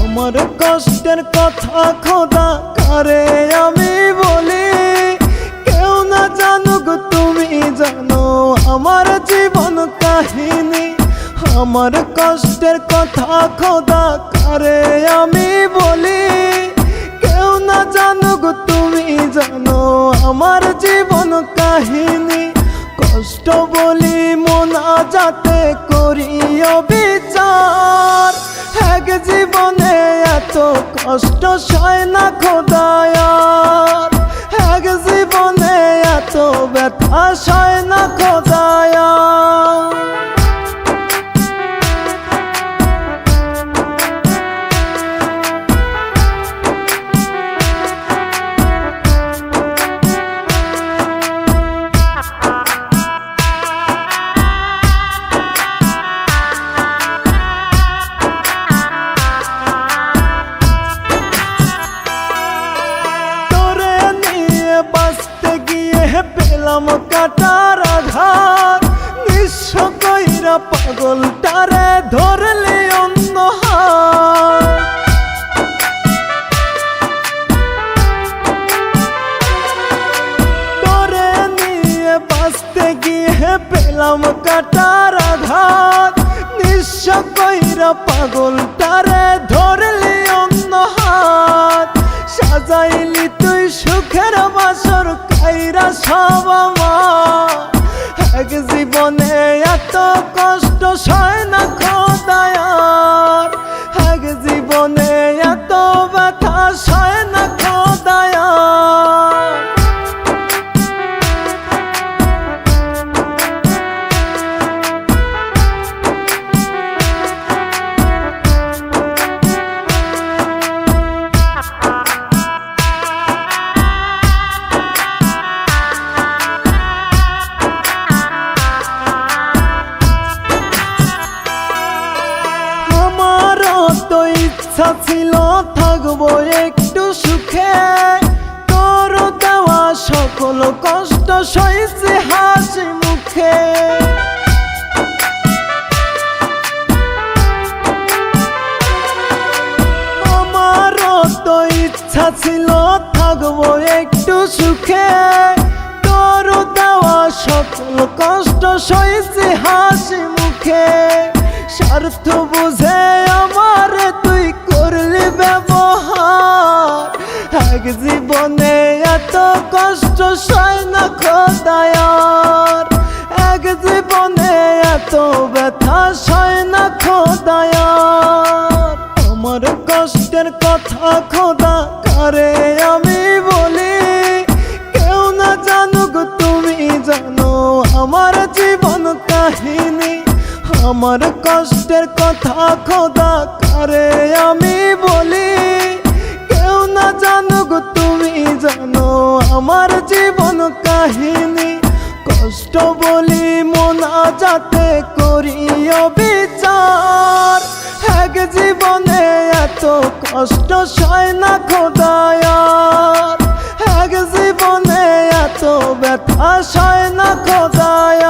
আমার কষ্টের কথা খোদা কারে আমি বলি, কেউ না জানুক তুমি জানো আমার জীবন কাহিনী। আমার কষ্টের কথা খোদা কারে আমি বলি, কেউ না জানুক তুমি জানো আমার জীবন কাহিনী। কষ্ট বলি মোনাজাতে করি বিচার, এক জীবনে এত কষ্ট সয় না খোদায়ার, এক জীবনে এত ব্যথা সয় না খোদায়ার। পেলাম কাটার আঘাত, নিঃস্ব কইরা পাগলটারে ধরলে অন্য হাত। তোরে নিয়ে বাঁচতে গিয়ে পেলাম কাটার আঘাত, নিঃস্ব কইরা পাগলটারে ধরলে অন্য হাত। সাজাইলি তুই সুখের বাসর কাইরা সব আমার, এক জীবনে এত কষ্ট সয় না খোদায়ার, এক জীবনে এত ব্যথা সয় না খোদায়ার। তো ইচ্ছা ছিল থাকবো একটু সুখে, তোর দেওয়া সকল কষ্ট সইছে হাসি মুখে। আমারও তো ইচ্ছা ছিল থাকবো একটু সুখে, তোর দেওয়া সকল কষ্ট সইছে হাসি মুখে। স্বার্থ বুঝে আমার তুই করলি ব্যবহার, এক জীবনে এত কষ্ট সয় না খোদায়ার, এক জীবনে এত ব্যথা সয় না খোদায়ার। আমার কষ্টের কথা খোদা কারে আমি বলি, কেউ না জানুক তুমি জানো আমার জীবন কাহিনী। আমার কষ্টের কথা খোদা কারে আমি বলি, কেউ না জানুক তুমি জানো আমার জীবন কাহিনী। কষ্ট বলি মোনাজাতে করি বিচার, এক জীবনে এত কষ্ট সয় না খোদায়ার, এক জীবনে এত ব্যথা সয় না খোদায়ার।